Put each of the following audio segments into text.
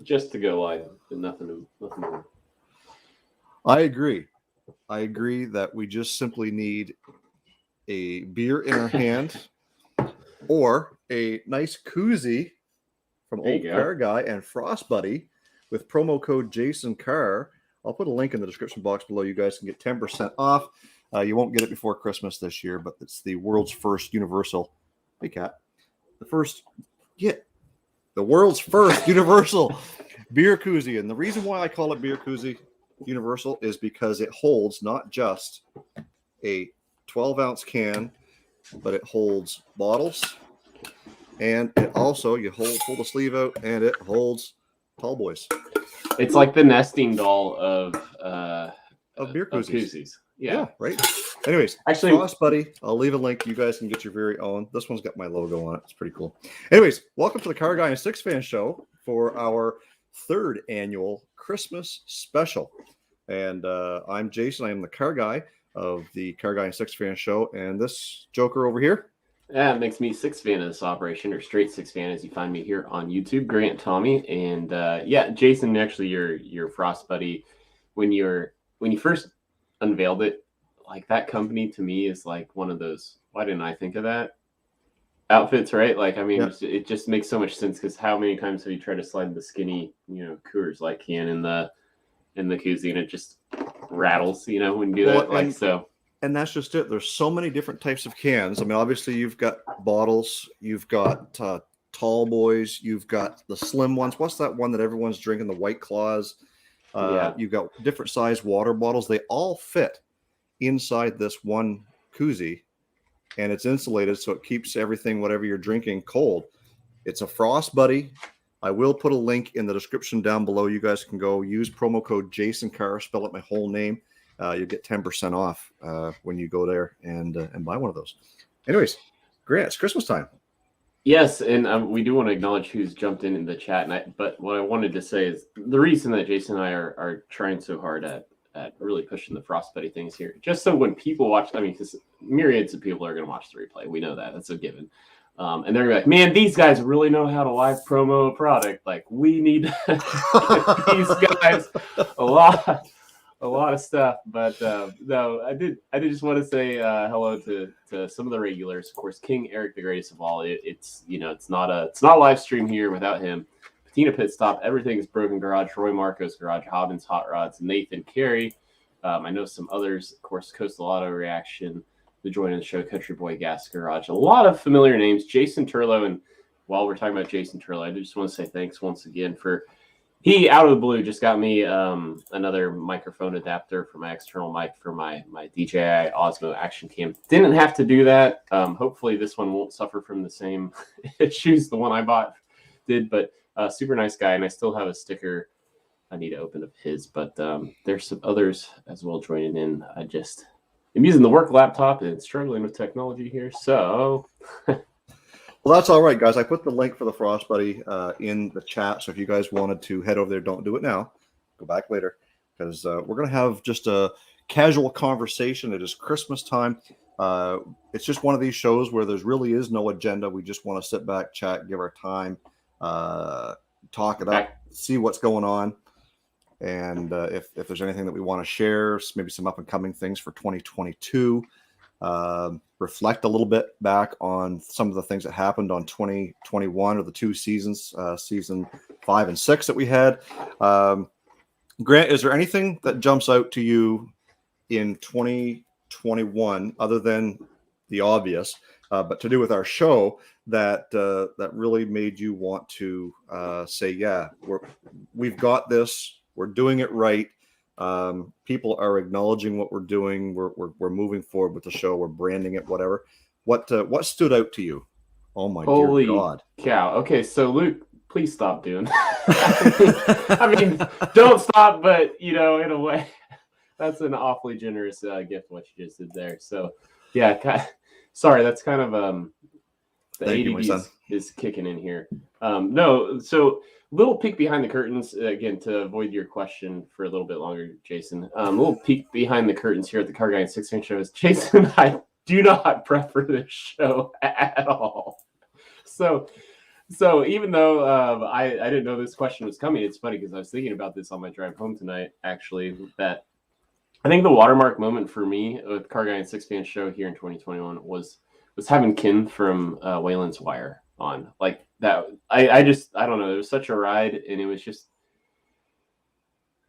Just to go live, but nothing more. I agree. I agree that we just simply need a beer in our hand or a nice koozie from Old Car Guy and Frost Buddy with promo code Jason Carr. I'll put a link in the description box below. You guys can get 10% off. You won't get it before Christmas this year, but it's the world's first universal. Hey, Cat. The world's first universal beer koozie. And the reason why I call it beer koozie universal is because it holds not just a 12-ounce can, but it holds bottles. And it also, you pull the sleeve out, and it holds tall boys. It's like the nesting doll of beer koozies. Yeah, right. Anyways, actually, Frost Buddy, I'll leave a link. You guys can get your very own. This one's got my logo on it. It's pretty cool. Anyways, welcome to the Car Guy and Six Fan Show for our third annual Christmas special. And I'm Jason. I am the car guy of the Car Guy and Six Fan Show. And this joker over here. Yeah, it makes me Six Fan of this operation, or straight Six Fan, as you find me here on YouTube. Grant Tommy. And Jason, actually, your Frost Buddy, when you first unveiled it, like that company to me is like one of those, why didn't I think of that outfits, right? Like, I mean, It just makes so much sense, because how many times have you tried to slide the skinny, Coors Light can in the koozie, and it just rattles, when you do that. And that's just it. There's so many different types of cans. I mean, obviously you've got bottles, you've got tall boys, you've got the slim ones. What's that one that everyone's drinking? The White Claws. You've got different size water bottles. They all fit inside this one koozie, and it's insulated, so it keeps everything, whatever you're drinking, cold. It's a Frost Buddy. I will put a link in the description down below. You guys can go use promo code Jason Carr, spell it my whole name. You'll get 10% off when you go there and buy one of those. Anyways, Grant, it's Christmas time. Yes, and we do want to acknowledge who's jumped in the chat. But what I wanted to say is the reason that Jason and I are trying so hard at really pushing the Frost Buddy things here, just so when people watch, I mean, because myriads of people are going to watch the replay. We know that. That's a given. And they're going to be like, man, these guys really know how to live promo a product. Like, we need these guys a lot of stuff. But no, I did just want to say hello to some of the regulars. Of course, King Eric, the greatest of all. It's not a live stream here without him. Patina Pit Stop, Everything's Broken Garage, Roy Marcos Garage, Hobbins Hot Rods, Nathan Carey. I know some others, of course, Coastal Auto Reaction, the join in the show, Country Boy Gas Garage. A lot of familiar names. Jason Turlo, and while we're talking about Jason Turlo, I just want to say thanks once again for he out of the blue just got me another microphone adapter for my external mic for my DJI Osmo Action Cam. Didn't have to do that. Hopefully this one won't suffer from the same issues the one I bought did, but super nice guy, and I still have a sticker I need to open of his, but there's some others as well joining in. I'm using the work laptop and struggling with technology here, so well, that's all right, guys. I put the link for the Frost Buddy in the chat, so if you guys wanted to head over there, don't do it now. Go back later, because we're going to have just a casual conversation. It is Christmas time. It's just one of these shows where there really is no agenda. We just want to sit back, chat, give our time, talk it up, see what's going on. And if there's anything that we want to share, maybe some up-and-coming things for 2022, reflect a little bit back on some of the things that happened on 2021 or the two seasons, season 5 and 6 that we had. Grant, is there anything that jumps out to you in 2021 other than the obvious, but to do with our show that really made you want to say, yeah, we've got this, we're doing it right. People are acknowledging what we're doing. We're moving forward with the show. We're branding it, whatever. What stood out to you? Oh my Holy dear God! Cow. Okay, so Luke, please stop doing that. I mean, don't stop, but in a way, that's an awfully generous gift what you just did there. So yeah, sorry, that's kind of the ADD is kicking in here. No, so little peek behind the curtains again to avoid your question for a little bit longer, Jason. A little peek behind the curtains here at the Car Guy and Six Fan Show is Jason and I do not prep for this show at all. So So even though I didn't know this question was coming, it's funny because I was thinking about this on my drive home tonight. Actually, that I think the watermark moment for me with Car Guy and Six Fan Show here in 2021 was having Kin from Wayland's Wire on. Like that, I just I don't know. It was such a ride, and it was just.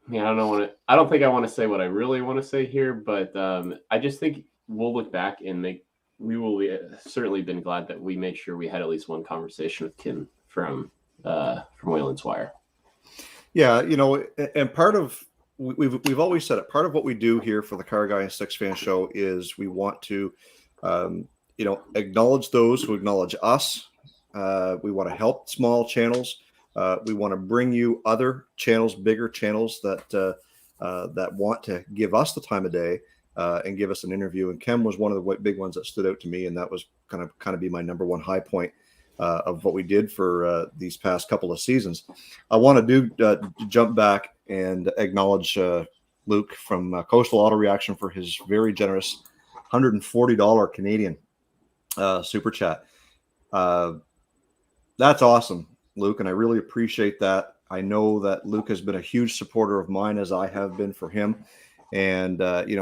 Yeah, I don't think I want to say what I really want to say here, but I just think we'll look back and we will be, certainly been glad that we made sure we had at least one conversation with Kin from Wayland's Wire. Yeah, and part of we've always said it. Part of what we do here for the Car Guy and Six Fan Show is we want to, acknowledge those who acknowledge us. We want to help small channels. We want to bring you other channels, bigger channels that want to give us the time of day and give us an interview. And Kem was one of the big ones that stood out to me, and that was kind of be my number one high point of what we did for these past couple of seasons. I want to jump back and acknowledge Luke from Coastal Auto Reaction for his very generous $140 Canadian super chat. That's awesome, Luke, and I really appreciate that. I know that Luke has been a huge supporter of mine, as I have been for him. And,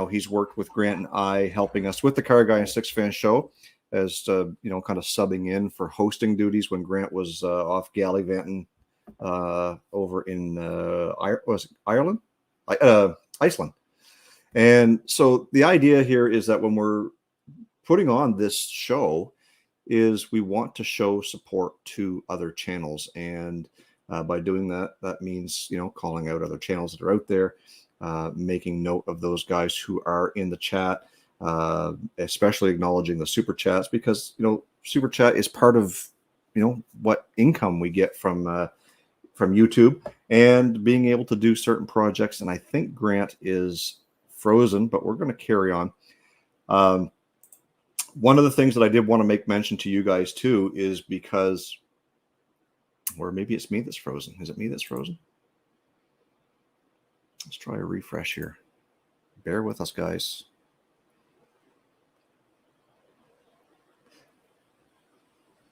he's worked with Grant and I, helping us with the Car Guy and Six Fan Show as, kind of subbing in for hosting duties when Grant was off gallivanting over in Ireland? Iceland. And so the idea here is that when we're putting on this show, is we want to show support to other channels. And by doing that, that means, calling out other channels that are out there, making note of those guys who are in the chat, especially acknowledging the super chats, because, super chat is part of, what income we get from YouTube and being able to do certain projects. And I think Grant is frozen, but we're going to carry on. One of the things that I did want to make mention to you guys too is because, or maybe it's me that's frozen. Is it me that's frozen? Let's try a refresh here. Bear with us, guys.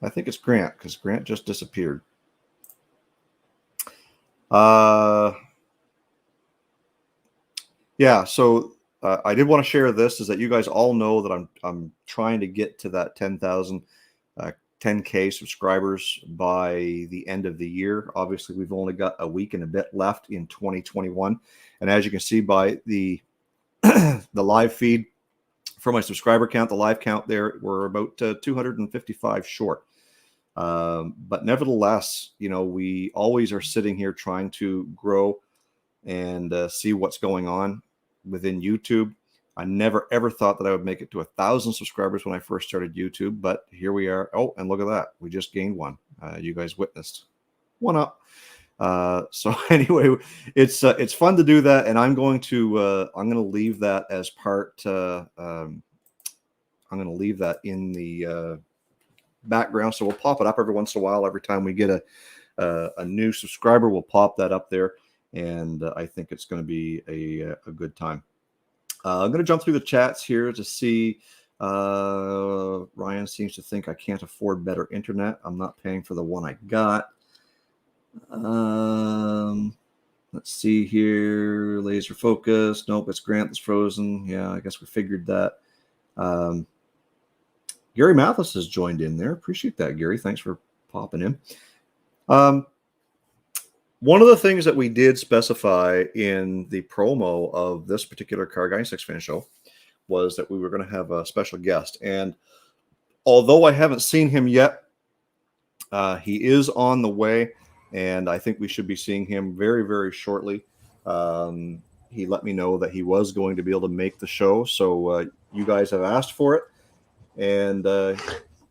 I think it's Grant, because Grant just disappeared. Yeah, so I did want to share this, is that you guys all know that I'm trying to get to that 10,000, 10K subscribers by the end of the year. Obviously, we've only got a week and a bit left in 2021. And as you can see by the the live feed for my subscriber count, the live count there, we're about 255 short. But nevertheless, we always are sitting here trying to grow and see what's going on within YouTube. I never ever thought that I would make it to 1,000 subscribers when I first started YouTube, but here we are. Oh, and look at that, we just gained one. You guys witnessed one up. So anyway, it's fun to do that, and I'm going to leave that as part. I'm going to leave that in the background, so we'll pop it up every once in a while. Every time we get a new subscriber, we'll pop that up there. And I think it's going to be a good time. I'm going to jump through the chats here to see. Ryan seems to think I can't afford better internet. I'm not paying for the one I got. Let's see here. Laser focus. Nope, it's Grant that's frozen. Yeah, I guess we figured that. Gary Mathis has joined in there. Appreciate that, Gary. Thanks for popping in. One of the things that we did specify in the promo of this particular Car Guy 6 Fan Show was that we were going to have a special guest. And although I haven't seen him yet, he is on the way, and I think we should be seeing him very, very shortly. He let me know that he was going to be able to make the show, so you guys have asked for it, and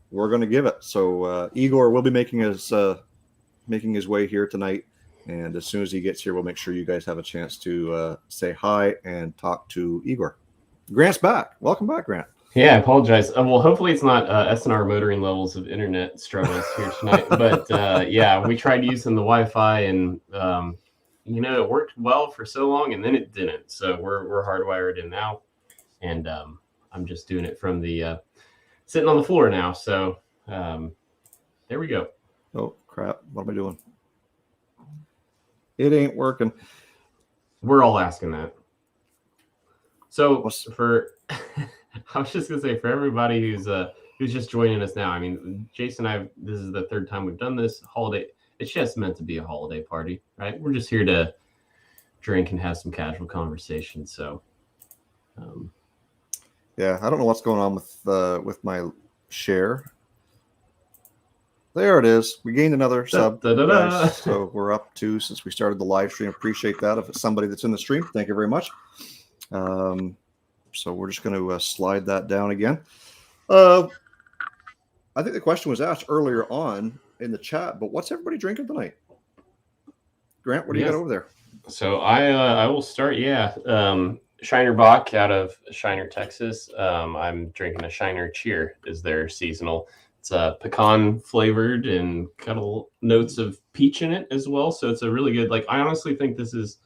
we're going to give it. So Igor will be making his way here tonight. And as soon as he gets here, we'll make sure you guys have a chance to say hi and talk to Igor. Grant's back. Welcome back, Grant. Yeah, I apologize. Well, hopefully it's not SNR motoring levels of internet struggles here tonight. But yeah, we tried using the Wi-Fi, and it worked well for so long, and then it didn't. So we're hardwired in now, and I'm just doing it from the sitting on the floor now. So there we go. Oh, crap. What am I doing? It ain't working. We're all asking that. So What's- for, I was just gonna say, for everybody who's just joining us now, I mean, Jason and I, this is the third time we've done this holiday. It's just meant to be a holiday party, right? We're just here to drink and have some casual conversation. So, yeah, I don't know what's going on with my share. There it is. We gained another sub, guys. So we're up to, since we started the live stream. Appreciate that. If it's somebody that's in the stream, thank you very much. So we're just going to slide that down again. I think the question was asked earlier on in the chat, but what's everybody drinking tonight? Grant, what do you got over there? So I will start. Yeah, Shiner Bock out of Shiner, Texas. I'm drinking a Shiner Cheer. Is their seasonal. It's pecan flavored and got a notes of peach in it as well. So it's a really good. Like, I honestly think this is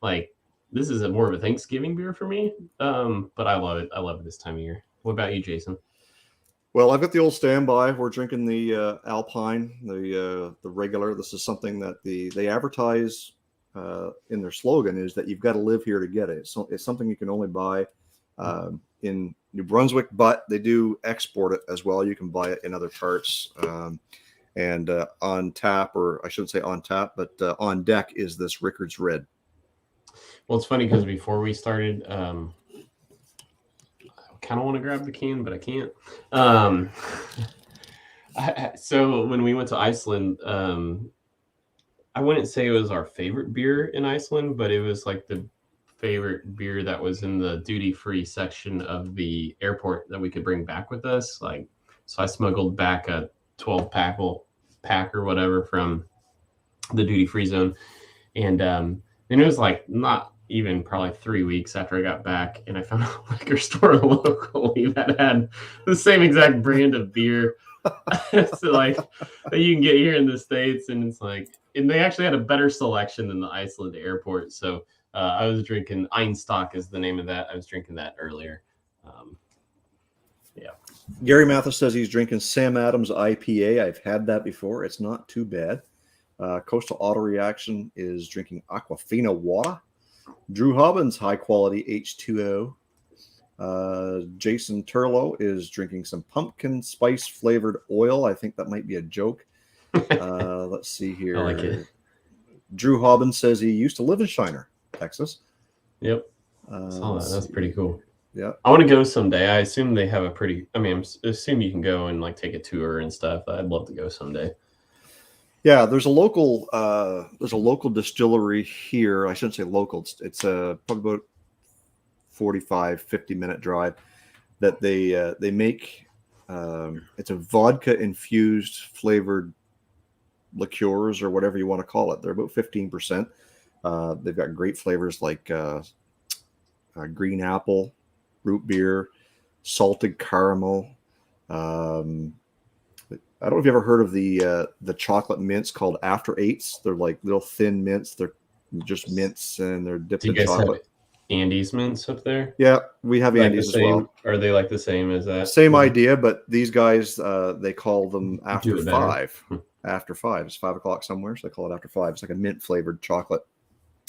more of a Thanksgiving beer for me. But I love it. I love it this time of year. What about you, Jason? Well, I've got the old standby. We're drinking the Alpine, the regular. This is something that they advertise in their slogan, is that you've got to live here to get it. So it's something you can only buy in New Brunswick, but they do export it as well. You can buy it in other parts. And on tap, or I shouldn't say on tap, but on deck is this Rickard's Red. Well, it's funny because before we started, I kind of want to grab the can, but I can't. So when we went to Iceland, I wouldn't say it was our favorite beer in Iceland, but it was like the favorite beer that was in the duty-free section of the airport that we could bring back with us. Like, so I smuggled back a 12-pack or whatever from the duty-free zone, and it was like not even probably 3 weeks after I got back, and I found a liquor store locally that had the same exact brand of beer so like that you can get here in the States, and it's like, and they actually had a better selection than the Iceland airport. So I was drinking Einstock is the name of that. I was drinking that earlier. Yeah. Gary Mathis says he's drinking Sam Adams IPA. I've had that before. It's not too bad. Coastal Auto Reaction is drinking Aquafina water. Drew Hobbins, high quality H2O. Jason Turlow is drinking some pumpkin spice flavored oil. I think that might be a joke. Let's see here. I like it. Drew Hobbins says he used to live in Shiner, Texas. Yep. Saw that. That's pretty cool. Yeah. I want to go someday. I assume they have I assume you can go and like take a tour and stuff. I'd love to go someday. Yeah, there's a local distillery here. I shouldn't say local. It's probably about 45-50 minute drive that they make. It's a vodka infused flavored liqueurs or whatever you want to call it. They're about 15%. They've got great flavors like green apple, root beer, salted caramel. I don't know if you ever heard of the chocolate mints called After Eights. They're like little thin mints. They're just mints and they're dipped in chocolate. Have Andes mints up there? Yeah, we have like Andes as well. Are they like the same as that? Same idea, but these guys they call them After 5. After 5. It's 5 o'clock somewhere, so they call it After 5. It's like a mint flavored chocolate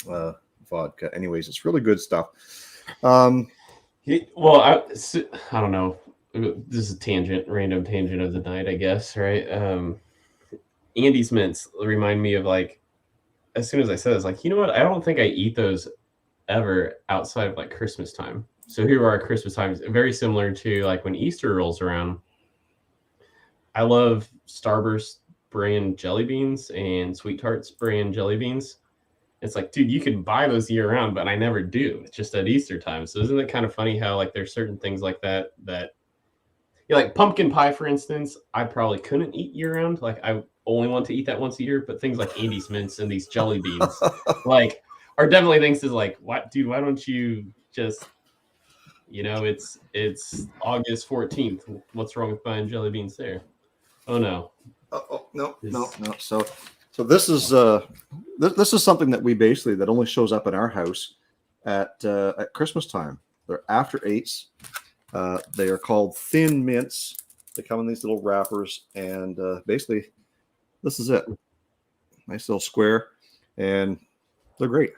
vodka. Anyways, it's really good stuff. Well, I don't know. This is random tangent of the night, I guess, right? Andes mints remind me of, like, as soon as I said it, it's like, you know what? I don't think I eat those ever outside of like Christmas time. So here are Christmas times, very similar to like when Easter rolls around. I love Starburst brand jelly beans and Sweet Tarts brand jelly beans. It's like, dude, you can buy those year round, but I never do. It's just at Easter time. So isn't it kind of funny how like there's certain things like that like pumpkin pie, for instance, I probably couldn't eat year round. Like I only want to eat that once a year, but things like Andes mints and these jelly beans, like, are definitely things is like, what, dude, why don't you just, it's August 14th. What's wrong with buying jelly beans there? Oh no. No. So this is this is something that that only shows up in our house at Christmas time. They're After Eights. They are called thin mints. They come in these little wrappers, and basically this is it. Nice little square, and they're great.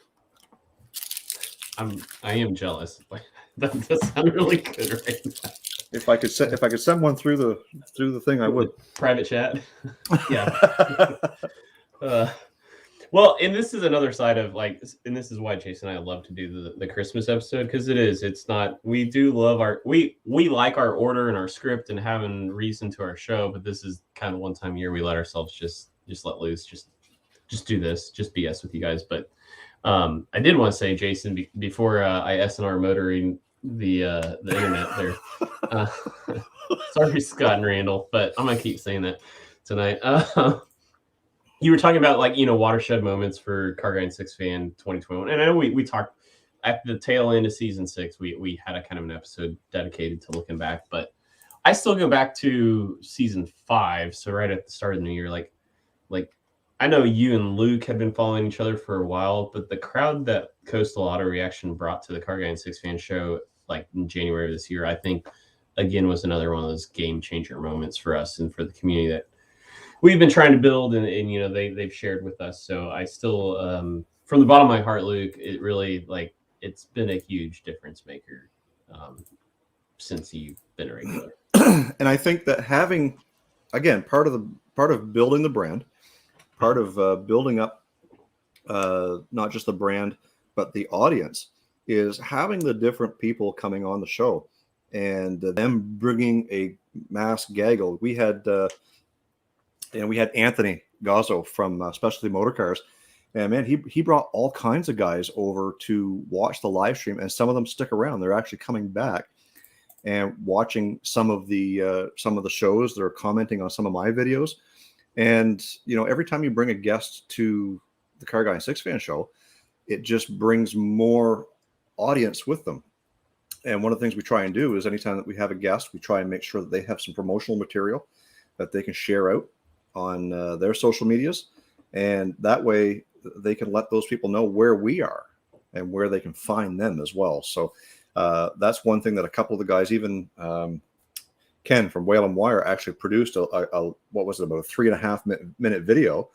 I am jealous. Like, that does sound really good right now. If I could send one through the thing, I would. Private chat. Yeah. Well, and this is another side of like, and this is why Jason and I love to do the Christmas episode, because it's not, we do love we like our order and our script and having reason to our show, but this is kind of one time a year we let ourselves just let loose, just do this, just BS with you guys. But I did want to say, Jason, before I SNR motoring the internet there, sorry, Scott and Randall, but I'm gonna keep saying that tonight. You were talking about, like, watershed moments for Car Guy and Six Fan 2021. And I know we talked at the tail end of season 6, we had a kind of an episode dedicated to looking back, but I still go back to season 5. So right at the start of the new year, like I know you and Luke had been following each other for a while, but the crowd that Coastal Auto Reaction brought to the Car Guy and Six Fan Show, like in January of this year, I think again was another one of those game changer moments for us and for the community that we've been trying to build, and they've shared with us. So I still, from the bottom of my heart, Luke, it really, like, it's been a huge difference maker since you've been a regular. And I think that having, again, part of building the brand, part of building up not just the brand but the audience, is having the different people coming on the show and them bringing a mass gaggle. We had Anthony Gazzo from Specialty Motor Cars, and man, he brought all kinds of guys over to watch the live stream, and some of them stick around. They're actually coming back and watching some of the shows. They're commenting on some of my videos, and every time you bring a guest to the Car Guy and Six Fan Show, it just brings more audience with them. And one of the things we try and do is anytime that we have a guest, we try and make sure that they have some promotional material that they can share out on their social medias, and that way they can let those people know where we are and where they can find them as well. So that's one thing that a couple of the guys, even Ken from Whale and Wire, actually produced a what was it, about a 3.5 minute video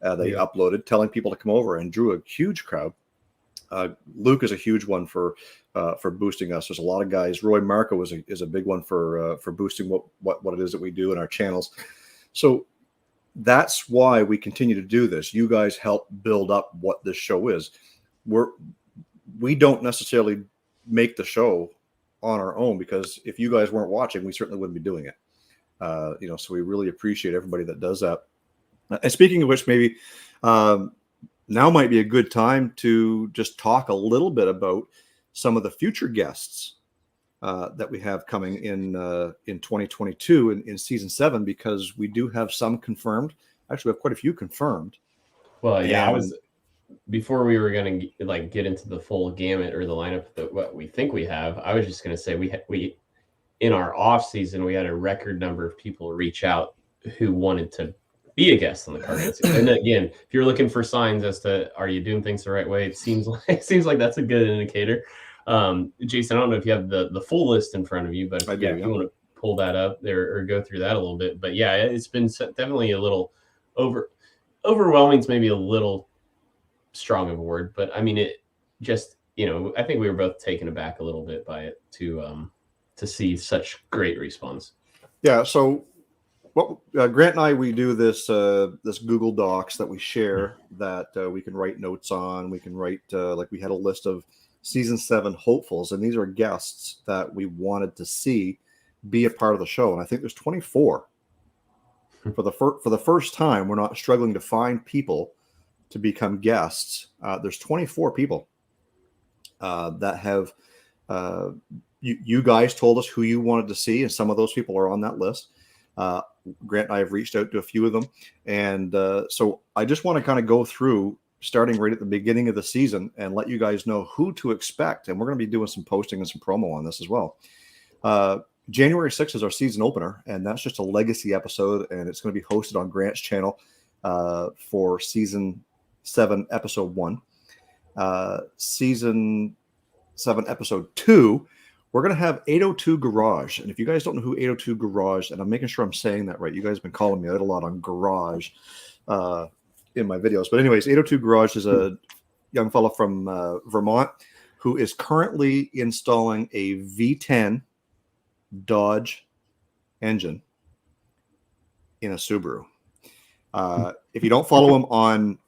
they uploaded telling people to come over, and drew a huge crowd. Luke is a huge one for boosting us. There's a lot of guys. Roy Marco is a big one for boosting what it is that we do in our channels. So that's why we continue to do this. You guys help build up what this show is. We don't necessarily make the show on our own, because if you guys weren't watching, we certainly wouldn't be doing it. So we really appreciate everybody that does that. And speaking of which, maybe now might be a good time to just talk a little bit about some of the future guests that we have coming in 2022 in season 7, because we do have some confirmed. Actually, we have quite a few confirmed. Well, yeah, before we were going to get into the full gamut or the lineup that what we think we have, I was just going to say we in our off season, we had a record number of people reach out who wanted to be a guest on the Car Guy. And again, if you're looking for signs as to are you doing things the right way, it seems like that's a good indicator. Jason, I don't know if you have the full list in front of you, but if you want to pull that up there or go through that a little bit. But yeah, it's been definitely a little overwhelming is maybe a little strong of a word, but I mean, it just, I think we were both taken aback a little bit by it to see such great response. Yeah. So what Grant and I, we do this Google Docs that we share that we can write notes on. We can write like we had a list of season 7 hopefuls, and these are guests that we wanted to see be a part of the show. And I think there's 24 for the first time. We're not struggling to find people to become guests. There's 24 people that have you guys told us who you wanted to see, and some of those people are on that list. Grant and I have reached out to a few of them, and so I just want to kind of go through, starting right at the beginning of the season, and let you guys know who to expect. And we're going to be doing some posting and some promo on this as well. January 6th is our season opener, and that's just a legacy episode, and it's going to be hosted on Grant's channel for season 7, episode 1. Season 7, episode 2, we're going to have 802 Garage. And if you guys don't know who 802 Garage, and I'm making sure I'm saying that right, you guys have been calling me out a lot on Garage. in my videos. But anyways, 802 Garage is a young fellow from Vermont who is currently installing a V10 Dodge engine in a Subaru. If you don't follow him on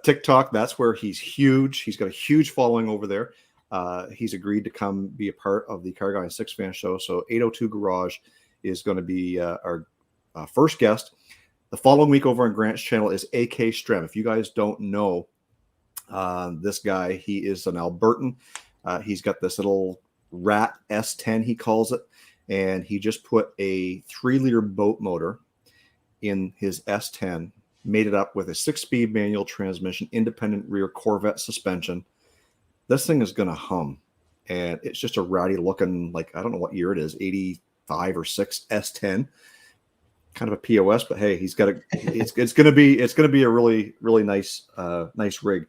TikTok, that's where he's huge. He's got a huge following over there. He's agreed to come be a part of the Car Guy Six Fan Show. So 802 Garage is going to be our first guest. The following week over on Grant's channel is AK Strem. If you guys don't know this guy, he is an Albertan. He's got this little Rat S10, he calls it. And he just put a 3-liter boat motor in his S10, made it up with a 6-speed manual transmission, independent rear Corvette suspension. This thing is going to hum. And it's just a rowdy looking, like, I don't know what year it is, 85 or 6 S10. Kind of a POS, but hey, he's got a. It's going to be a really nice nice rig.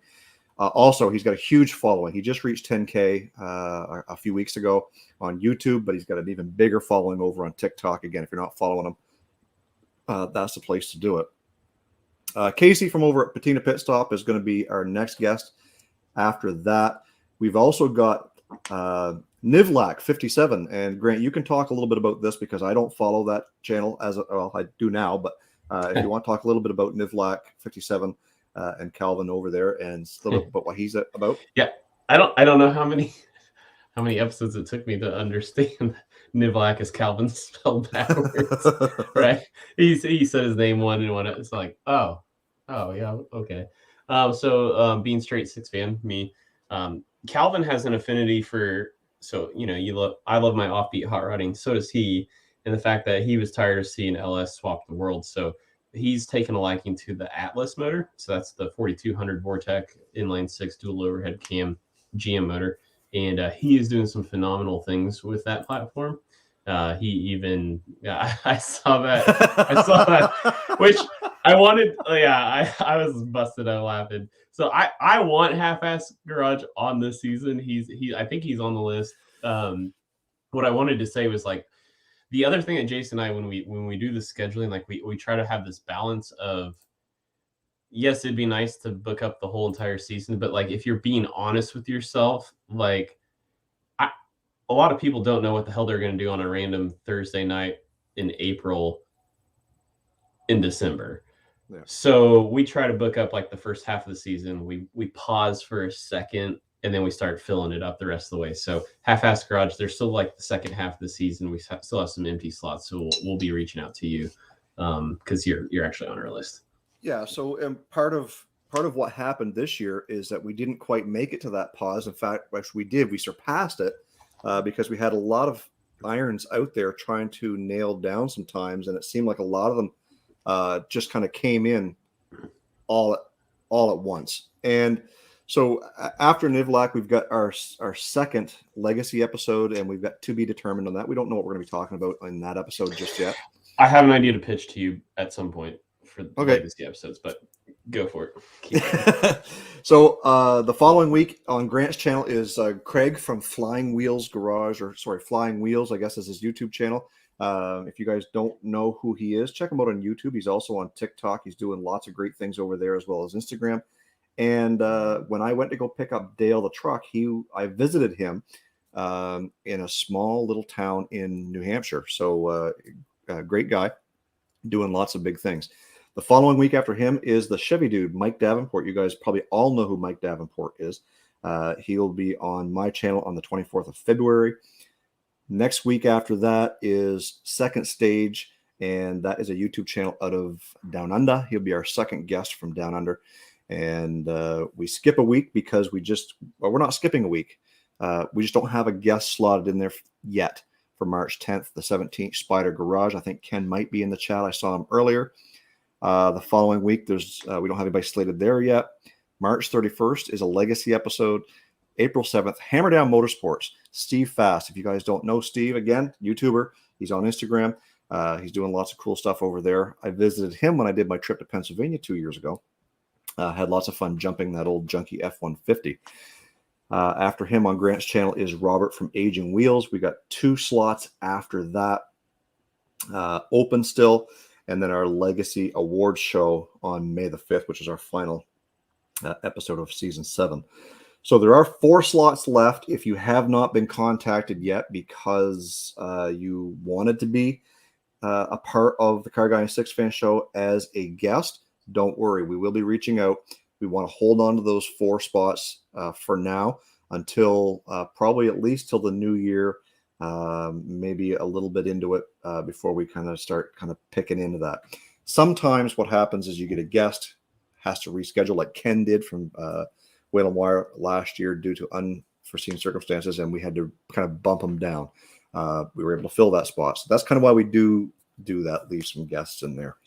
Also, he's got a huge following. He just reached 10K a few weeks ago on YouTube, but he's got an even bigger following over on TikTok. Again, if you're not following him, that's the place to do it. Casey from over at Patina Pit Stop is going to be our next guest. After that, we've also got Nivlak 57, and Grant, you can talk a little bit about this because I don't follow that channel well, I do now, but if you want to talk a little bit about Nivlak 57 and Calvin over there and a little bit about what he's about. Yeah, I don't know how many episodes it took me to understand Nivlak is Calvin spelled backwards. Right? He said his name one and one. It's like, oh yeah, okay. So being straight Six fan, me, Calvin has an affinity for. So, I love my offbeat hot rodding. So does he. And the fact that he was tired of seeing LS swap the world. So he's taken a liking to the Atlas motor. So that's the 4200 Vortec inline 6 dual overhead cam GM motor. And he is doing some phenomenal things with that platform. He even, I saw that, which I wanted. I was busted out laughing. So I want Half-Ass Garage on this season. I think he's on the list. What I wanted to say was, like, the other thing that Jason and I, when we do the scheduling, like we try to have this balance of, yes, it'd be nice to book up the whole entire season, but like if you're being honest with yourself, like a lot of people don't know what the hell they're going to do on a random Thursday night in April, in December. Yeah. So we try to book up like the first half of the season. We pause for a second and then we start filling it up the rest of the way. So Half-Ass Garage, there's still like the second half of the season. We still have some empty slots. So we'll be reaching out to you because you're actually on our list. Yeah. So part of what happened this year is that we didn't quite make it to that pause. In fact, actually we did. We surpassed it because we had a lot of irons out there trying to nail down some times. And it seemed like a lot of them just kind of came in all at once. And so after Nivlak, we've got our second legacy episode, and we've got to be determined on that. We don't know what we're going to be talking about in that episode just yet. I have an idea to pitch to you at some point for the legacy episodes, but go for it. So the following week on Grant's channel is Craig from Flying Wheels, I guess is his YouTube channel. If you guys don't know who he is, check him out on YouTube. He's also on TikTok. He's doing lots of great things over there as well as Instagram. And when I went to go pick up Dale the truck, I visited him in a small little town in New Hampshire. So great guy, doing lots of big things. The following week after him is the Chevy dude, Mike Davenport. You guys probably all know who Mike Davenport is. He'll be on my channel on the 24th of February. Next week after that is Second Stage, and that is a YouTube channel out of Down Under. He'll be our second guest from Down Under. And we skip a week because we're not skipping a week. We just don't have a guest slotted in there yet for March 10th, the 17th, Spider Garage. I think Ken might be in the chat. I saw him earlier. The following week, we don't have anybody slated there yet. March 31st is a legacy episode. April 7th, Hammer Down Motorsports, Steve Fast. If you guys don't know Steve, again, YouTuber, he's on Instagram. He's doing lots of cool stuff over there. I visited him when I did my trip to Pennsylvania 2 years ago. Had lots of fun jumping that old junky F-150. After him on Grant's channel is Robert from Aging Wheels. We got 2 slots after that open still. and then our Legacy Awards show on May the 5th, which is our final episode of season 7. So there are 4 slots left. If you have not been contacted yet because you wanted to be a part of the Car Guy and Six Fan Show as a guest, don't worry. We will be reaching out. We want to hold on to those 4 spots for now until probably at least till the new year, maybe a little bit into it before we kind of start kind of picking into that. Sometimes what happens is you get a guest, has to reschedule like Ken did from Whale and Wire last year due to unforeseen circumstances, and we had to kind of bump them down. We were able to fill that spot. So that's kind of why we do that, leave some guests in there.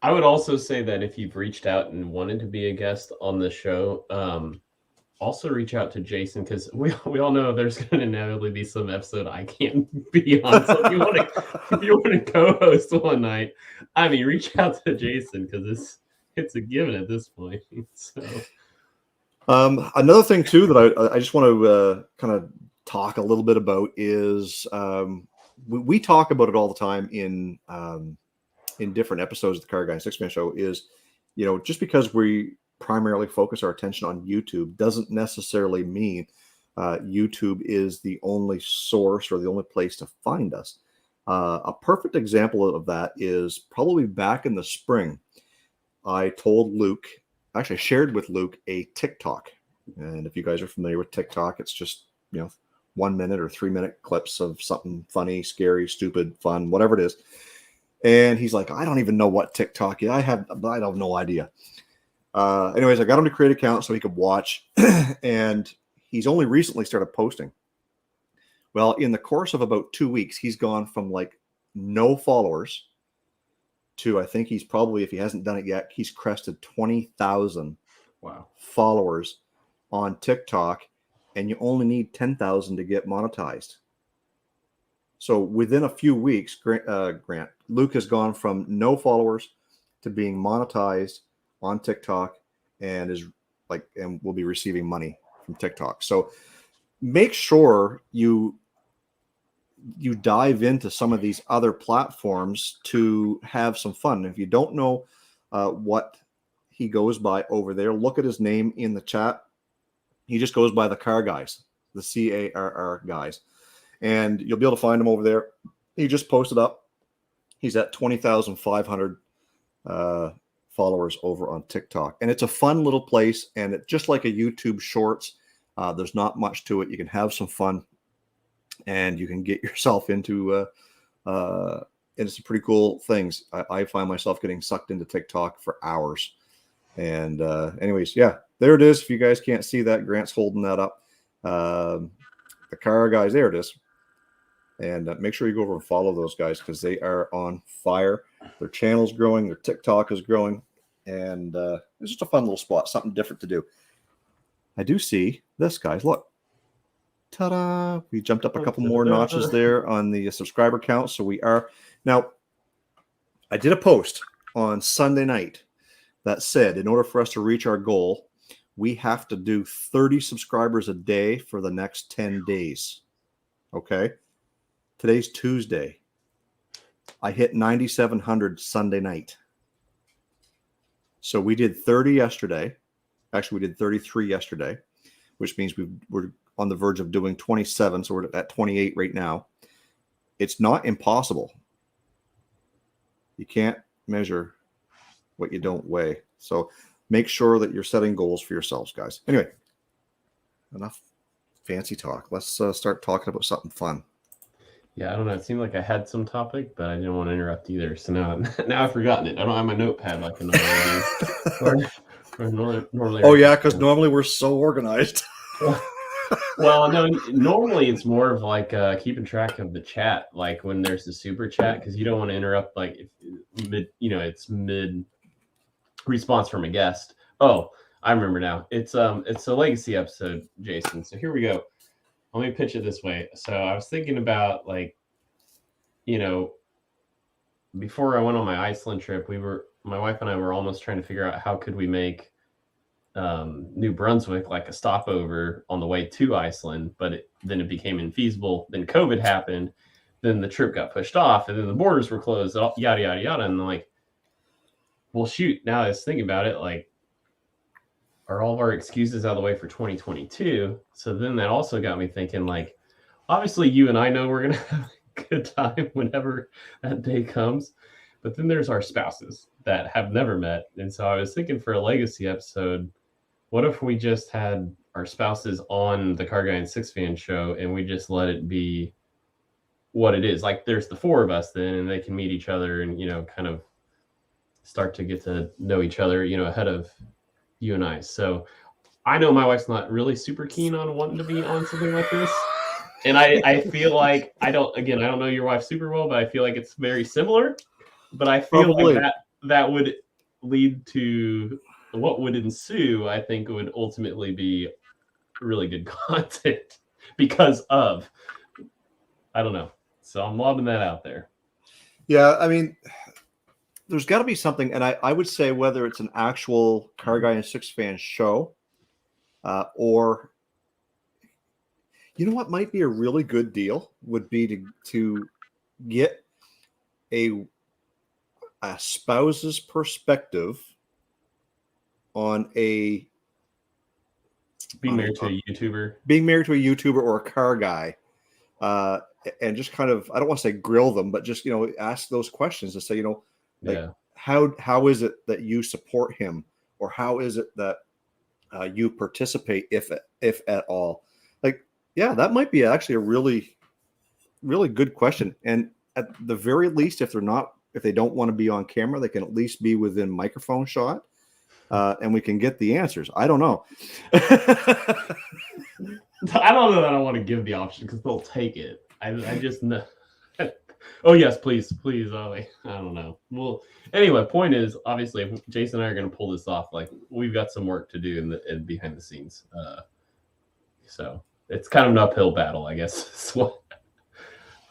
I would also say that if you've reached out and wanted to be a guest on the show, also reach out to Jason, because we all know there's going to inevitably be some episode I can't be on. So if you want to co-host one night, I mean, reach out to Jason, because it's a given at this point. So another thing too that I just want to kind of talk a little bit about is we talk about it all the time in different episodes of the Car Guy and Six Man Show. Is, you know, just because we primarily focus our attention on YouTube doesn't necessarily mean YouTube is the only source or the only place to find us. A perfect example of that is probably back in the spring. I told Luke, actually I shared with Luke a TikTok. And if you guys are familiar with TikTok, it's just, 1 minute or 3 minute clips of something funny, scary, stupid, fun, whatever it is. And he's like, I don't even know what TikTok is. I have no idea. Anyways, I got him to create an account so he could watch. And he's only recently started posting. Well, in the course of about 2 weeks, he's gone from like no followers to, I think he's probably, if he hasn't done it yet, he's crested 20,000 followers on TikTok, and you only need 10,000 to get monetized. So within a few weeks, Luke has gone from no followers to being monetized on TikTok, and will be receiving money from TikTok. So make sure you dive into some of these other platforms to have some fun. If you don't know what he goes by over there, look at his name in the chat. He just goes by the Car Guys, the CARR guys, and you'll be able to find him over there. He just posted up. He's at 20,500 followers over on TikTok, and it's a fun little place. And it's just like a YouTube Shorts. There's not much to it. You can have some fun, and you can get yourself into some pretty cool things. I find myself getting sucked into TikTok for hours. And anyways, yeah, there it is. If you guys can't see that, Grant's holding that up. The Car Guys, there it is. And make sure you go over and follow those guys, because they are on fire. Their channel's growing, their TikTok is growing, and it's just a fun little spot, something different to do. I do see this, guys. Look. Ta-da! We jumped up a couple more notches there on the subscriber count. So we are now. I did a post on Sunday night that said, in order for us to reach our goal, we have to do 30 subscribers a day for the next 10 days. Okay. Today's Tuesday. I hit 9,700 Sunday night. So we did 30 yesterday. Actually, we did 33 yesterday, which means we're on the verge of doing 27. So we're at 28 right now. It's not impossible. You can't measure what you don't weigh. So make sure that you're setting goals for yourselves, guys. Anyway, enough fancy talk. Let's start talking about something fun. Yeah, I don't know. It seemed like I had some topic, but I didn't want to interrupt either. So now I've forgotten it. I don't have my notepad like I normally do. Oh yeah, because normally we're so organized. Well, no. Normally it's more of like keeping track of the chat, like when there's the super chat, because you don't want to interrupt. Like it's mid response from a guest. Oh, I remember now. It's a legacy episode, Jason. So here we go. Let me pitch it this way. So I was thinking about, like, before I went on my Iceland trip, my wife and I were almost trying to figure out how could we make New Brunswick like a stopover on the way to Iceland, but then it became infeasible. Then COVID happened, then the trip got pushed off, and then the borders were closed, yada, yada, yada. And I'm like, well, shoot, now I was thinking about it, like, are all of our excuses out of the way for 2022? So then that also got me thinking, like, obviously you and I know we're going to have a good time whenever that day comes. But then there's our spouses that have never met. And so I was thinking for a legacy episode, what if we just had our spouses on the Car Guy and Six Fan show and we just let it be what it is? Like there's the four of us then, and they can meet each other and, you know, kind of start to get to know each other, you know, ahead of you and I. So I know my wife's not really super keen on wanting to be on something like this. And I feel like, I don't know your wife super well, but I feel like it's very similar. But I feel like that would lead to what would ensue, I think would ultimately be really good content because of, I don't know. So I'm lobbing that out there. Yeah, I mean, there's got to be something, and I would say whether it's an actual Car Guy and Six Fan show, or you know what might be a really good deal would be to get a spouse's perspective on being married to a YouTuber or a car guy, and just kind of, I don't want to say grill them, but just, you know, ask those questions and say, you know, like, how is it that you support him, or how is it that you participate, if at all? Like, yeah, that might be actually a really, really good question. And at the very least, if they don't want to be on camera, they can at least be within microphone shot, and we can get the answers. I don't know. I don't know that I want to give the option because they'll take it. I just know. Oh yes, please, Ollie. I don't know. Well, anyway, point is, obviously, if Jason and I are going to pull this off, like, we've got some work to do in behind the scenes. So it's kind of an uphill battle, I guess.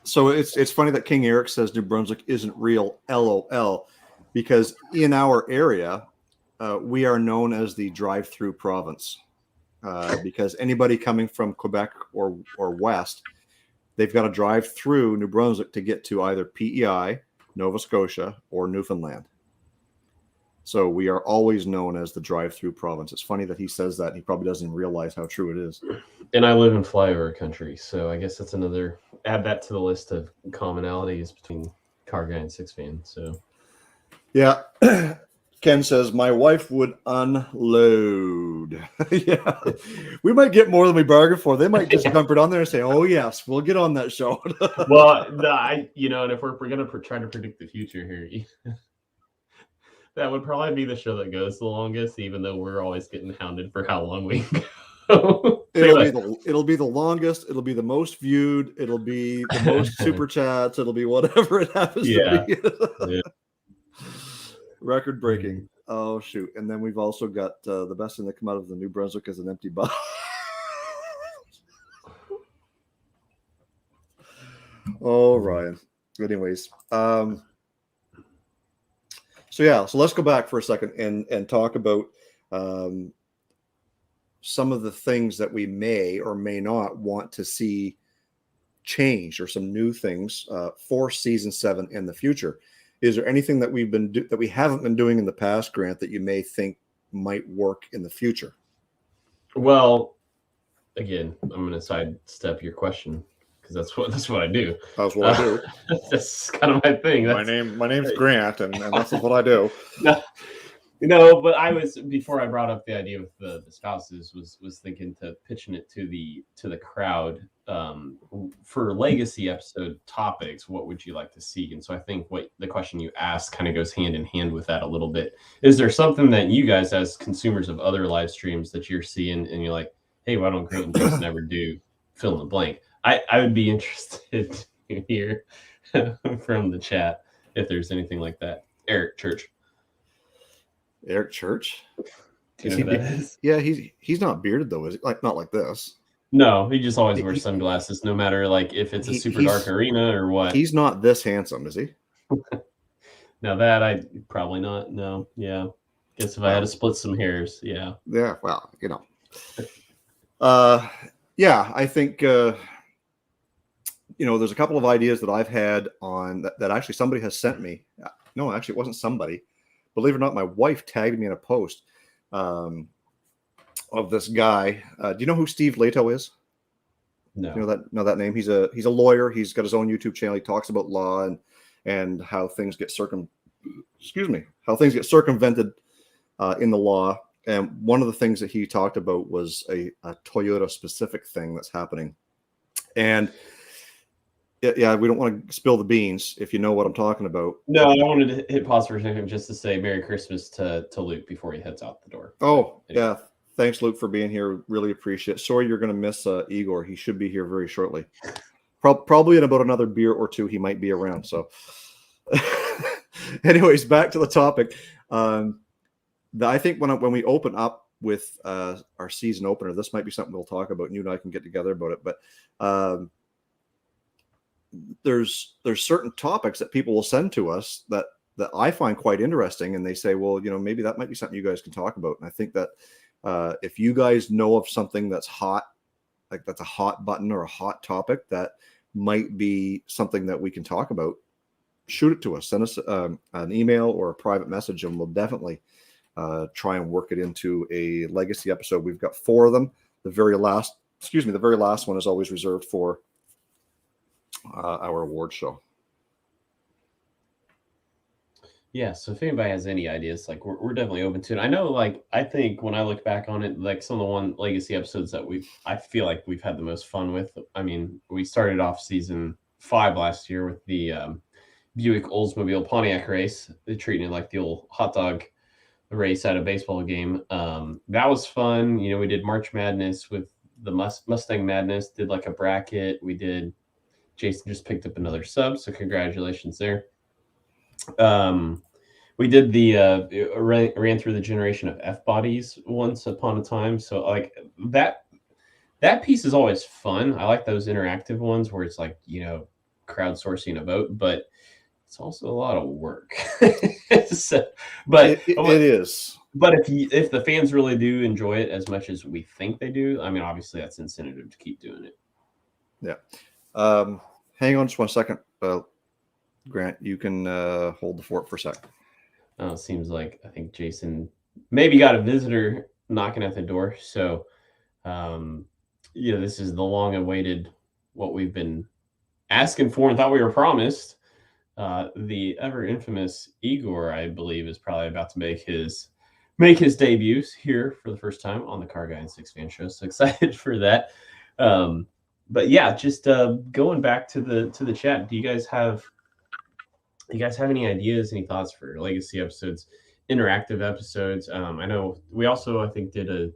So it's funny that King Eric says New Brunswick isn't real, LOL, because in our area, we are known as the drive-through province, because anybody coming from Quebec or west, they've got to drive through New Brunswick to get to either PEI, Nova Scotia, or Newfoundland. So we are always known as the drive-through province. It's funny that he says that. He probably doesn't realize how true it is. And I live in flyover country, so I guess that's another, add that to the list of commonalities between Car Guy and Six Fan. So, yeah. Ken says, my wife would unload. Yeah, we might get more than we bargained for. They might just dump it on there and say, oh, yes, we'll get on that show. Well, and if we're going to try to predict the future here, that would probably be the show that goes the longest, even though we're always getting hounded for how long we go. It'll be the longest. It'll be the most viewed. It'll be the most super chats. It'll be whatever it happens to be. Yeah. Record breaking. Oh shoot! And then we've also got the best thing that come out of the New Brunswick is an empty box. Oh, Ryan. Anyways, so let's go back for a second and talk about some of the things that we may or may not want to see change, or some new things for season 7 in the future. Is there anything that we haven't been doing in the past, Grant, that you may think might work in the future? Well, again, I'm going to sidestep your question because that's what I do. That's what I do. That's kind of my thing. My name's Grant, and that's what I do. No, but I was, before I brought up the idea with the spouses, was thinking to pitching it to the crowd for legacy episode topics. What would you like to see? And so I think what the question you asked kind of goes hand in hand with that a little bit. Is there something that you guys, as consumers of other live streams, that you're seeing and you're like, hey, why don't Grant and Jason ever do fill in the blank? I would be interested to hear from the chat if there's anything like that. Eric Church. Eric Church? Do you know who that is? Yeah, he's not bearded though, is he? Like, not like this. No, he just always wears sunglasses, no matter like if it's a super dark arena or what. He's not this handsome, is he? Now that I probably not. No, yeah. Guess if I had to split some hairs, yeah. Yeah, well, you know. Yeah, I think there's a couple of ideas that I've had on that actually somebody has sent me. No, actually, it wasn't somebody. Believe it or not, my wife tagged me in a post of this guy. Do you know who Steve Leto is? No. You know that name? He's a lawyer. He's got his own YouTube channel. He talks about law and how things get circumvented in the law. And one of the things that he talked about was a Toyota specific thing that's happening. And yeah, we don't want to spill the beans if you know what I'm talking about. No, I wanted to hit pause for a second just to say Merry Christmas to Luke before he heads out the door. Oh, anyway. Yeah. Thanks, Luke, for being here. Really appreciate it. Sorry you're going to miss Igor. He should be here very shortly. Probably in about another beer or two, he might be around. So anyways, back to the topic. I think when we open up with our season opener, this might be something we'll talk about. And you and I can get together about it. But there's certain topics that people will send to us that I find quite interesting. And they say, well, maybe that might be something you guys can talk about. And I think that if you guys know of something that's hot, like that's a hot button or a hot topic that might be something that we can talk about, shoot it to us. Send us an email or a private message, and we'll definitely try and work it into a legacy episode. We've got 4 of them. The very last one is always reserved for our award show. Yeah, so if anybody has any ideas, like we're definitely open to it. I know, I think when I look back on it, like some of the one legacy episodes that I feel like we've had the most fun with. I mean, we started off season 5 last year with the Buick Oldsmobile Pontiac race. They're treating it like the old hot dog race at a baseball game. That was fun. We did March Madness with the Mustang Madness, did like a bracket. Jason just picked up another sub, so congratulations there. We did the ran through the generation of F bodies once upon a time. So like that piece is always fun. I like those interactive ones where it's like, crowdsourcing a vote, but it's also a lot of work. So, but it is. But if the fans really do enjoy it as much as we think they do, I mean, obviously that's incentive to keep doing it. Yeah. Hang on just 1 second. Grant, you can hold the fort for a sec. It seems like I think Jason maybe got a visitor knocking at the door. So, this is the long-awaited, what we've been asking for and thought we were promised. The ever infamous Igor, I believe, is probably about to make his debuts here for the first time on the Car Guy and Six Fan Show. So excited for that. But yeah, just going back to the chat. Do you guys have any ideas, any thoughts for legacy episodes, interactive episodes? I know we also, I think, did a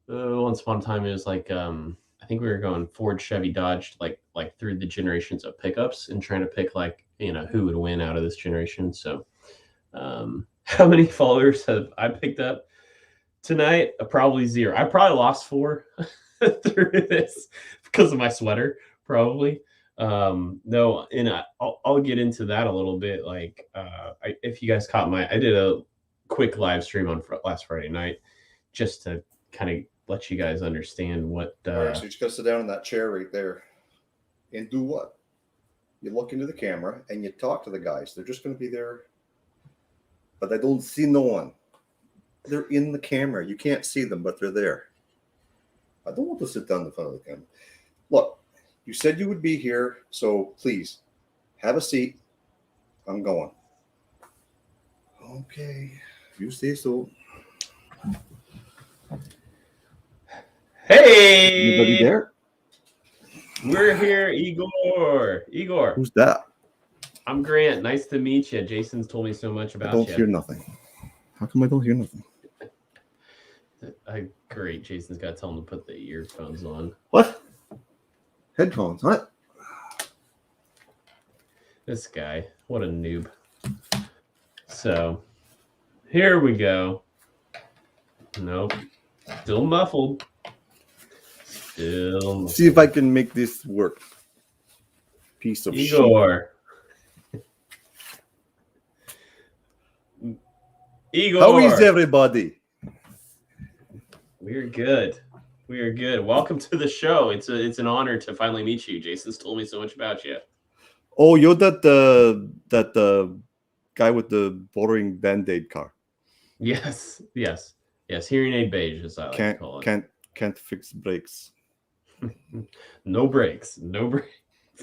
once upon a time, it was like I think we were going Ford, Chevy, Dodge, like through the generations of pickups and trying to pick who would win out of this generation. So how many followers have I picked up tonight? Probably 0. I probably lost 4 through this because of my sweater, probably. No, and I'll get into that a little bit. Like, if you guys caught I did a quick live stream on last Friday night, just to kind of let you guys understand what. All right, so you just gotta sit down in that chair right there, and do what? You look into the camera and you talk to the guys. They're just gonna be there, but they don't see no one. They're in the camera. You can't see them, but they're there. I don't want to sit down in front of the camera. Look. You said you would be here, so please have a seat. I'm going. Okay, you say so. Hey! Anybody there? We're here, Igor. Igor. Who's that? I'm Grant. Nice to meet you. Jason's told me so much about you. I don't hear nothing. How come I don't hear nothing? Great. Jason's got to tell him to put the earphones on. What? Headphones, what? This guy, what a noob. So, here we go. Nope. Still muffled. See if I can make this work. Piece of Igor. shit. Igor. How is everybody? We're good. We are good. Welcome to the show. It's an honor to finally meet you. Jason's told me so much about you. Oh, you're that guy with the boring Band-Aid car. Yes. Hearing aid beige, as I like to call it. Can't fix brakes. No brakes. No brakes.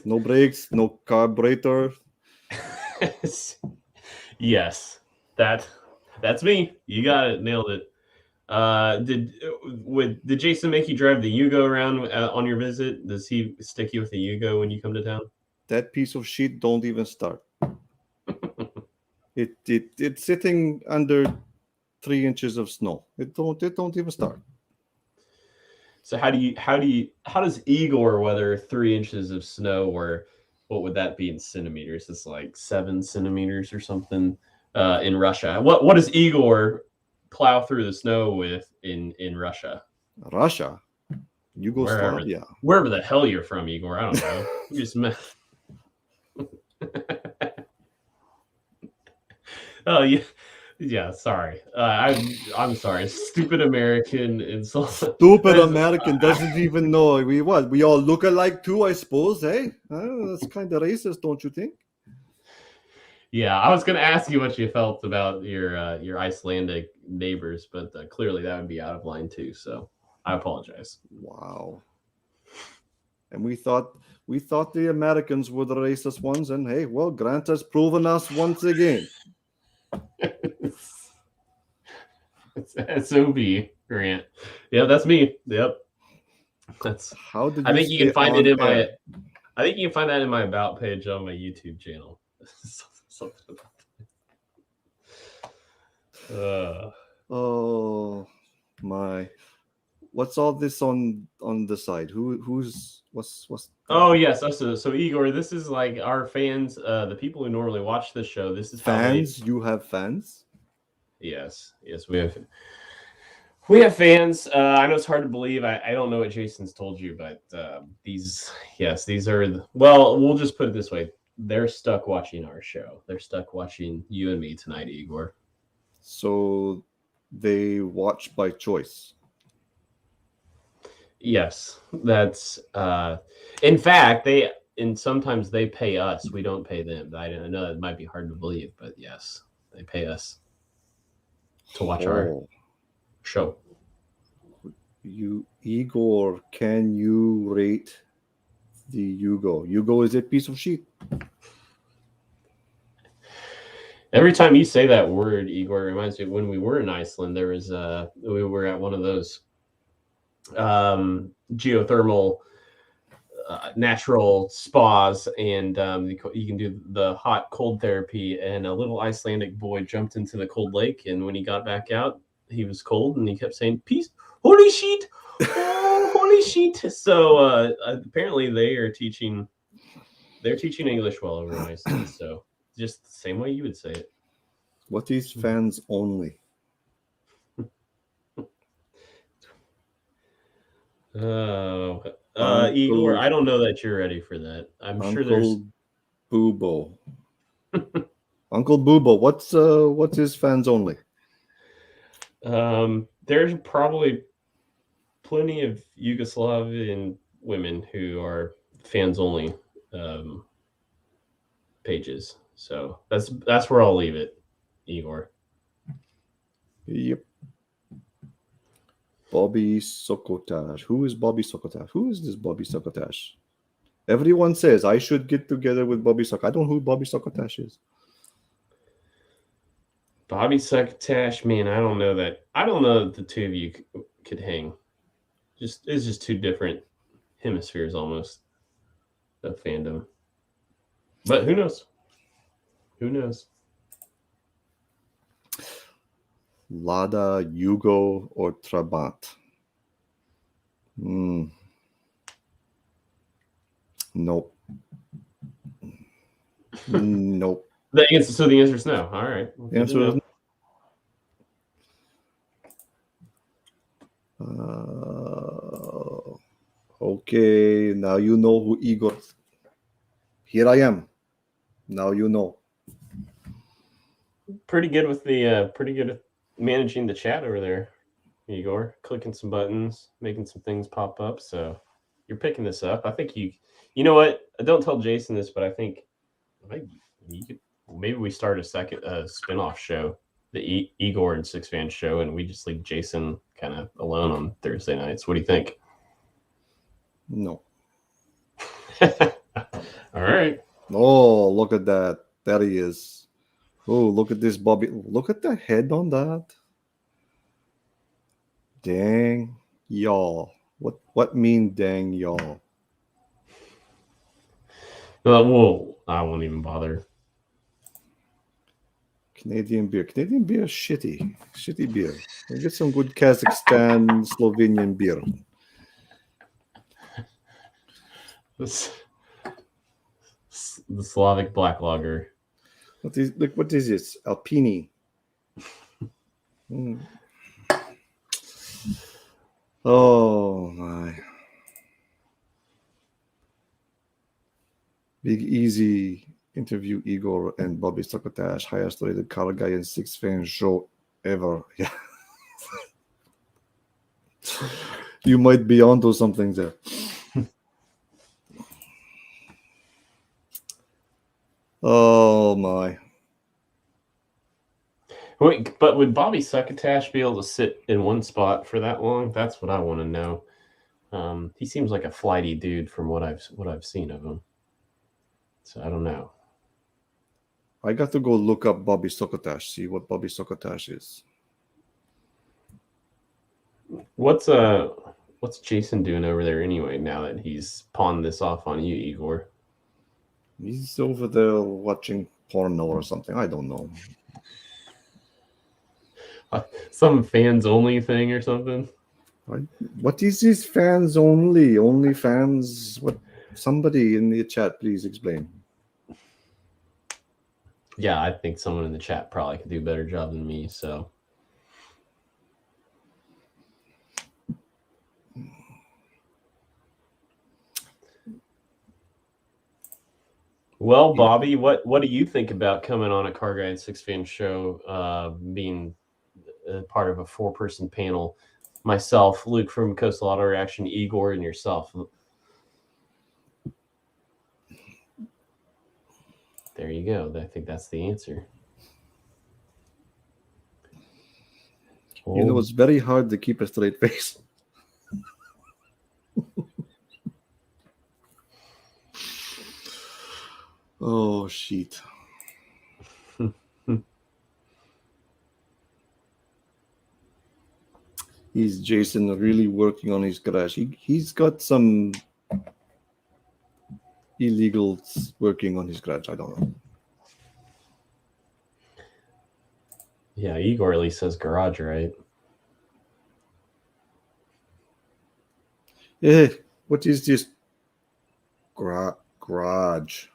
No brakes. No carburetor. Yes, that's me. You got it. Nailed it. Did Jason make you drive the Yugo around on your visit? Does he stick you with the Yugo when you come to town? That piece of shit don't even start. It's sitting under 3 inches of snow. It don't even start. So how does Igor weather 3 inches of snow, or what would that be in centimeters? It's like 7 centimeters or something in Russia. What does Igor plow through the snow with in Russia? Russia, Yugoslavia, wherever the hell you're from, Igor. I don't know. You just met. Oh yeah. Sorry. I'm sorry. Stupid American insult. Stupid American doesn't even know we all look alike too, I suppose. Hey, that's kind of racist, don't you think? Yeah, I was going to ask you what you felt about your Icelandic neighbors, but clearly that would be out of line too. So I apologize. Wow. And we thought the Americans were the racist ones, and hey, well, Grant has proven us once again. It's SOB Grant. Yeah, that's me. Yep. That's. How did you I think you can find it in my. I think you can find that in my about page on my YouTube channel. Something about. Oh my! What's all this on the side? What's? Oh yes, so Igor, this is like our fans, the people who normally watch this show. This is fans. You have fans? Yes, we have fans. I know it's hard to believe. I don't know what Jason's told you, but these are we'll just put it this way. They're stuck watching our show. They're stuck watching you and me tonight, Igor. So they watch by choice. Yes, that's in fact sometimes they pay us. We don't pay them. I know it might be hard to believe, but yes, they pay us to watch our show. Igor, can you rate the Yugo? Yugo is a piece of shit. Every time you say that word, Igor, it reminds me of when we were in Iceland. There was we were at one of those geothermal natural spas, and you can do the hot cold therapy, and a little Icelandic boy jumped into the cold lake, and when he got back out, he was cold, and he kept saying, "Peace, holy shit, oh, holy shit." So apparently they're teaching English well over in Iceland, so just the same way you would say it. What is fans only? Igor, I don't know that you're ready for that. I'm sure there's Bubo. Uncle Bubo, what's his fans only? There's probably plenty of Yugoslavian women who are fans only pages. So that's where I'll leave it, Igor. Yep. Bobby Sokotash. Who is Bobby Sokotash? Who is this Bobby Sokotash? Everyone says I should get together with Bobby Sokotash. I don't know who Bobby Sokotash is. Bobby Sokotash, man, I don't know that the two of you could hang. It's just two different hemispheres almost of fandom. But who knows? Who knows? Lada, Yugo, or Trabant? Nope. Nope. The answer is no. All right. The answer is no. Okay, now you know who Igor. Here I am. Now you know. Pretty good with the managing the chat over there. Igor, clicking some buttons, making some things pop up. So you're picking this up. I think you know what? Don't tell Jason this, but I think you could maybe we start a second spin-off show, the Igor and Six Fan Show, and we just leave Jason kind of alone on Thursday nights. What do you think? No. All right. Oh, look at that. There he is. Oh, look at this Bobby. Look at the head on that. Dang y'all. What mean dang y'all? Well, I won't even bother. Canadian beer. Canadian beer is shitty. Shitty beer. We'll get some good Kazakhstan, Slovenian beer. The Slavic black lager. What is this? Alpini. Oh my. Big Easy interview Igor and Bobby Sokotash, highest rated car guy and Six Fan Show ever. Yeah. You might be onto something there. Oh my. Wait, but would Bobby Succotash be able to sit in one spot for that long? That's what I want to know. He seems like a flighty dude from what I've seen of him. So I don't know. I got to go look up Bobby Sokotash, see what Bobby Sokotash is. What's Jason doing over there anyway? Now that he's pawned this off on you, Igor. He's over there watching porno or something. I don't know. Some fans only thing or something. What is this fans only? Only fans? What? Somebody in the chat, please explain. Yeah, I think someone in the chat probably could do a better job than me. So. Well, Bobby, what do you think about coming on a Car Guy and Six Fan Show, being part of a 4-person panel? Myself, Luke from Coastal Auto Reaction, Igor, and yourself. There you go. I think that's the answer. You know, it's very hard to keep a straight face. Oh, shit. Is Jason really working on his garage? He's got some illegals working on his garage. I don't know. Yeah, Igor at least says garage, right? Yeah, what is this? Garage.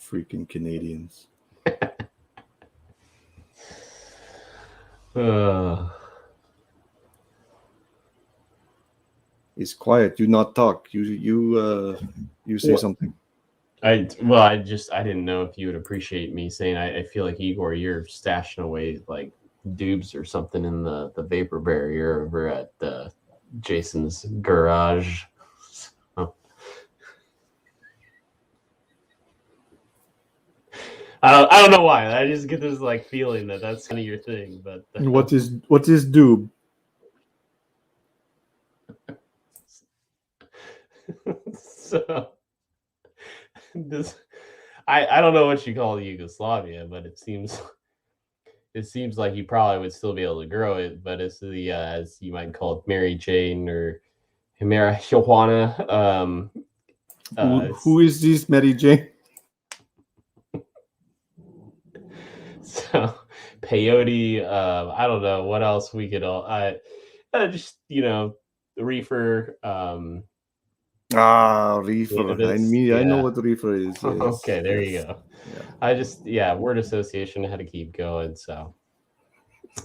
Freaking Canadians. It's quiet. You not talk. You say something. I didn't know if you would appreciate me saying. I feel like Igor, you're stashing away like dubs or something in the vapor barrier over at Jason's garage. Oh. I don't know why. I just get this like feeling that that's kind of your thing. But what is doob? So I don't know what you call Yugoslavia, but it seems like you probably would still be able to grow it, but it's the as you might call it, Mary Jane or marijuana. Who is this Mary Jane? So peyote. I don't know what else we could all. Just reefer. Reefer. I know what reefer is. Yes. Okay, there you go. Yeah. Word association had to keep going. So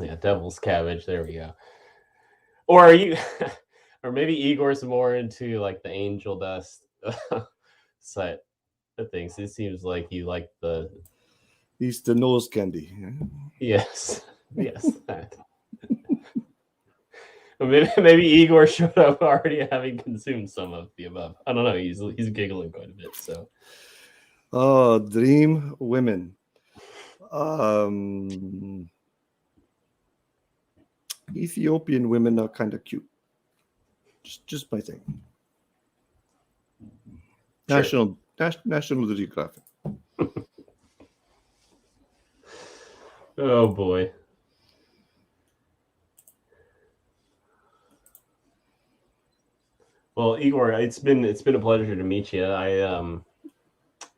yeah, devil's cabbage. There we go. Or are you, or maybe Igor's more into like the angel dust set of things. It seems like you like the. He's the nose candy. Yes. Yes, that. Maybe Igor showed up already having consumed some of the above. I don't know. He's giggling quite a bit. So, Oh, dream women. Ethiopian women are kind of cute. Just my thing. Sure. National Geographic. Oh boy. Well, Igor, it's been a pleasure to meet you.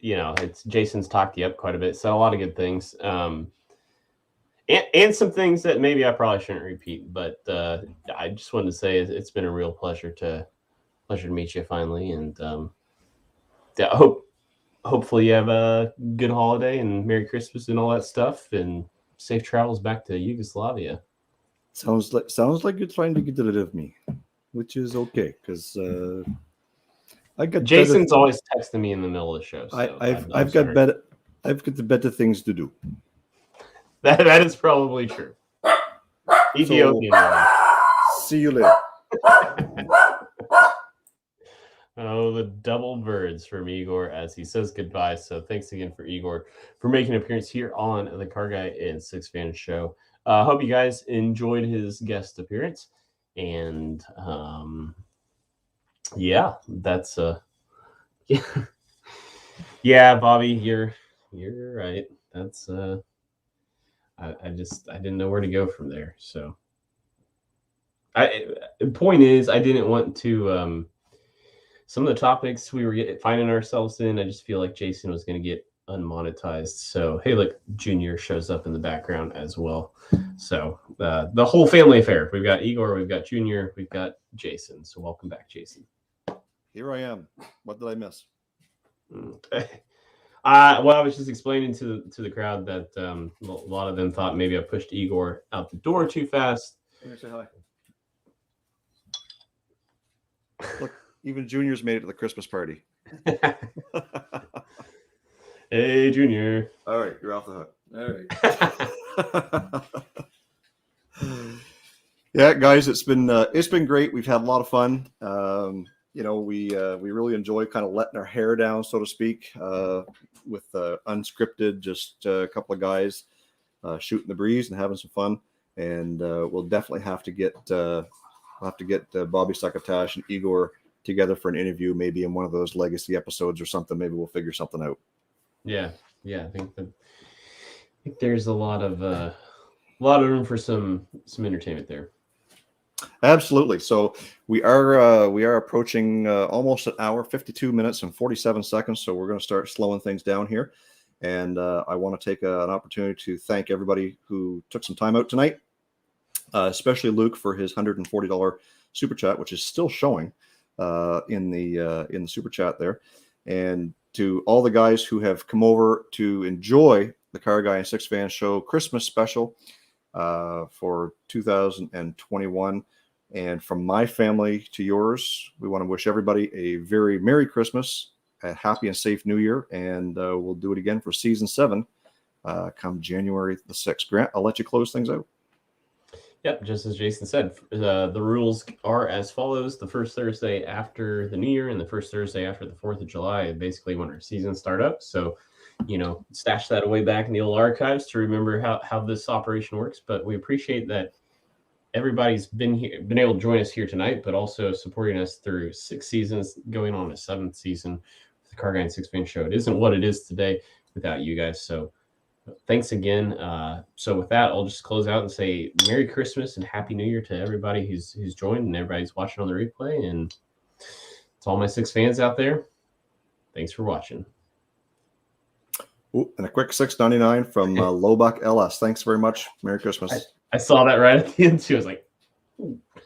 It's Jason's talked you up quite a bit, so a lot of good things. And some things that maybe I probably shouldn't repeat, but I just wanted to say it's been a real pleasure to meet you finally, and hopefully you have a good holiday and Merry Christmas and all that stuff, and safe travels back to Yugoslavia. Sounds like you're trying to get rid of me, which is okay because I got Jason's always texting me in the middle of the show. So I've got the better things to do. That is probably true. Ethiopian. See you later. Oh, the double birds from Igor as he says goodbye. So thanks again for Igor for making an appearance here on the Car Guy and Six Fan Show. Hope you guys enjoyed his guest appearance. And yeah, that's yeah, Bobby, you're right. That's I didn't know where to go from there. So the point is I didn't want to some of the topics we were finding ourselves in, I just feel like Jason was going to get unmonetized. So, hey, look, Junior shows up in the background as well. So, the whole family affair. We've got Igor, we've got Junior, we've got Jason. So, welcome back, Jason. Here I am. What did I miss? Well, I was just explaining to the crowd that a lot of them thought maybe I pushed Igor out the door too fast. Let me say hi. Look. Even Junior's made it to the Christmas party. Hey, Junior. All right, you're off the hook. All right. Yeah, guys, it's been great. We've had a lot of fun. We really enjoy kind of letting our hair down, so to speak, with unscripted, just a couple of guys shooting the breeze and having some fun. And we'll definitely have to get Bobby Succotash and Igor together for an interview, maybe in one of those legacy episodes or something. Maybe we'll figure something out. Yeah. I think there's a lot of room for some entertainment there. Absolutely. So we are approaching almost an hour, 52 minutes and 47 seconds. So we're going to start slowing things down here. And I want to take an opportunity to thank everybody who took some time out tonight, especially Luke for his $140 super chat, which is still showing in the super chat there, and to all the guys who have come over to enjoy the Car Guy and Six Fan Show Christmas special for 2021. And from my family to yours, we want to wish everybody a very Merry Christmas, a happy and safe New Year, and we'll do it again for season 7 come January the 6th. Grant, I'll let you close things out. Yep, just as Jason said, the rules are as follows. The first Thursday after the New Year and the first Thursday after the 4th of July, basically when our seasons start up. So, stash that away back in the old archives to remember how this operation works. But we appreciate that everybody's been able to join us here tonight, but also supporting us through 6 seasons, going on a 7th season with the Car Guy and Six Fan Show. It isn't what it is today without you guys. So thanks again. So with that, I'll just close out and say Merry Christmas and Happy New Year to everybody who's joined and everybody's watching on the replay. And to all my Six fans out there, thanks for watching. Ooh, and a quick $6.99 from Lobach LS. Thanks very much. Merry Christmas. I saw that right at the end too. I was like, ooh.